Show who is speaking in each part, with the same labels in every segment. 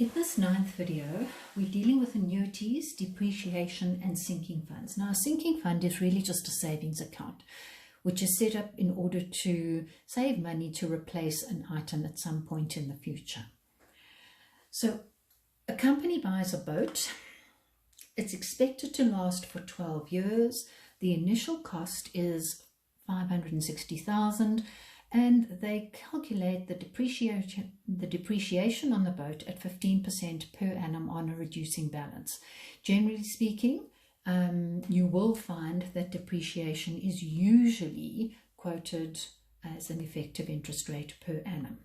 Speaker 1: In this 9th video, we're dealing with annuities, depreciation and sinking funds. Now, a sinking fund is really just a savings account, which is set up in order to save money to replace an item at some point in the future. So, a company buys a boat. It's expected to last for 12 years. The initial cost is $560,000. And they calculate the depreciation on the boat at 15% per annum on a reducing balance. Generally speaking, you will find that depreciation is usually quoted as an effective interest rate per annum.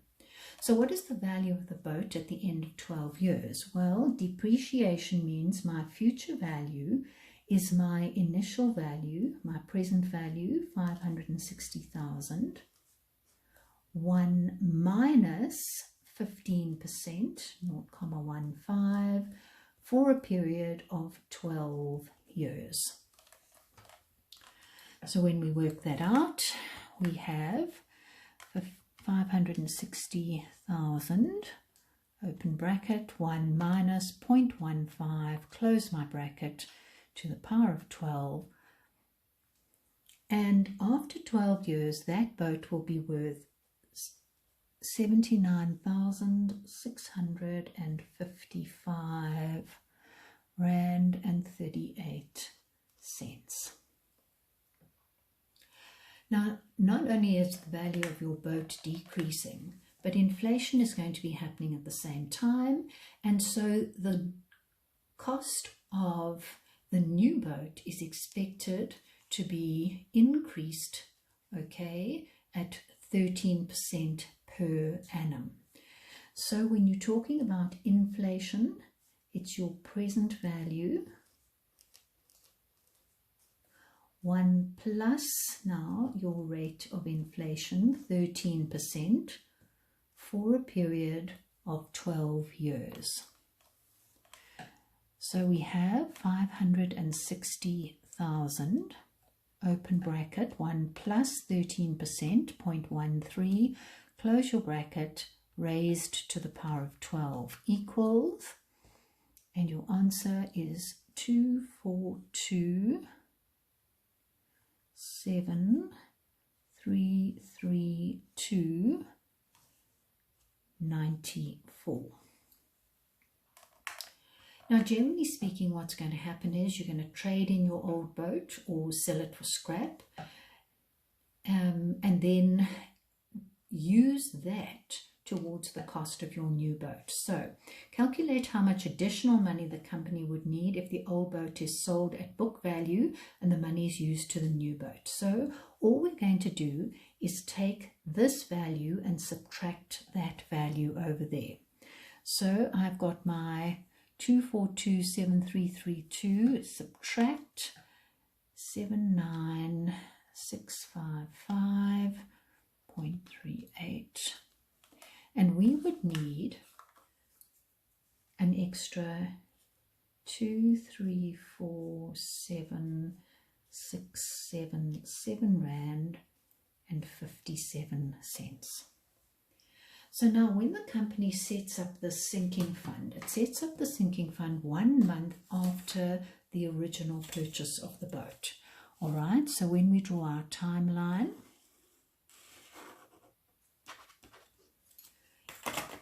Speaker 1: So what is the value of the boat at the end of 12 years? Well, depreciation means my future value is my initial value, my present value, $560,000. 1 minus 15%, 0.15, for a period of 12 years. So when we work that out, we have 560,000, open bracket, 1 minus 0.15, close my bracket, to the power of 12. And after 12 years, that boat will be worth 79,655 rand and 38 cents. Now, not only is the value of your boat decreasing, but inflation is going to be happening at the same time, and so the cost of the new boat is expected to be increased, okay, at 13% per annum. So when you're talking about inflation, it's your present value 1 plus now your rate of inflation, 13%, for a period of 12 years. So we have 560,000, open bracket, 1 plus 13%, 0.13, close your bracket, raised to the power of 12 equals, and your answer is 242,732.94. Now, generally speaking, what's going to happen is you're going to trade in your old boat or sell it for scrap, and then use that towards the cost of your new boat. So calculate how much additional money the company would need if the old boat is sold at book value and the money is used to the new boat. So all we're going to do is take this value and subtract that value over there. So I've got my 242,7332, subtract 79,655.38, and we would need an extra 234,677 rand and 57 cents. So now when the company sets up the sinking fund, it sets up the sinking fund 1 month after the original purchase of the boat. All right, so when we draw our timeline,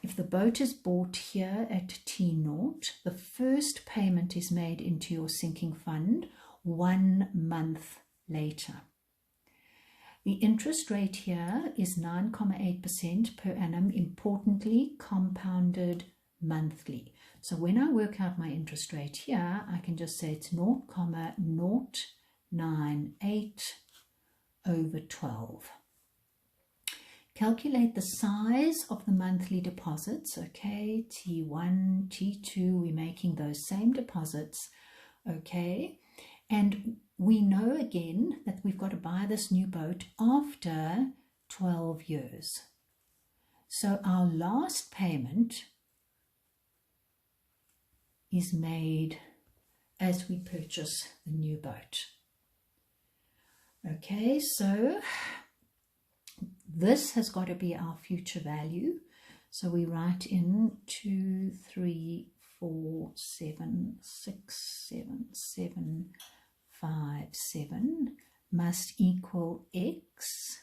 Speaker 1: if the boat is bought here at T0, the first payment is made into your sinking fund 1 month later. The interest rate here is 9.8% per annum, importantly compounded monthly. So when I work out my interest rate here, I can just say it's 0.098 over 12. Calculate the size of the monthly deposits, okay, T1, T2, we're making those same deposits, okay, and we know again that we've got to buy this new boat after 12 years. So our last payment is made as we purchase the new boat. Okay, so this has got to be our future value. So we write in 2, 3, 4, 7, 6, 7, 7, 5, 7 must equal x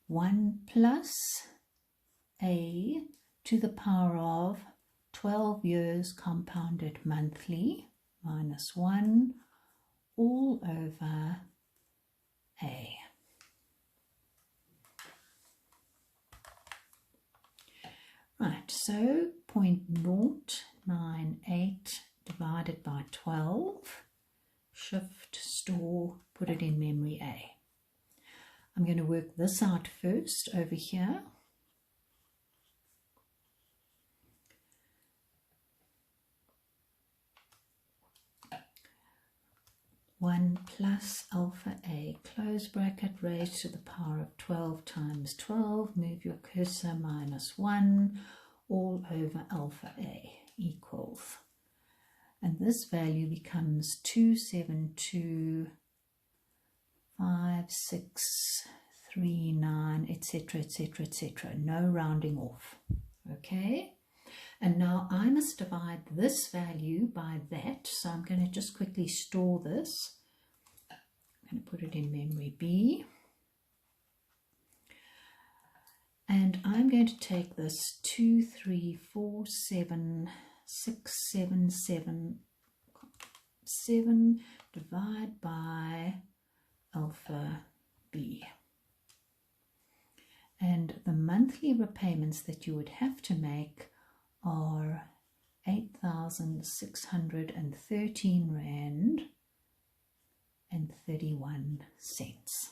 Speaker 1: 1 plus a to the power of 12 years compounded monthly minus 1 all over a. Right, so 0.098 divided by 12, shift, store, put it in memory A. I'm going to work this out first over here. One plus alpha A, close bracket, raised to the power of 12 times 12, move your cursor, minus 1, all over alpha A equals. And this value becomes 272,569, etc., etc., etc. No rounding off. Okay? And now I must divide this value by that. So I'm going to just quickly store this. I'm going to put it in memory B. And I'm going to take this 2, 3, 4, 7, 6, 7, 7, 7, divide by alpha B. And the monthly repayments that you would have to make are 8,613 Rand and 31 cents.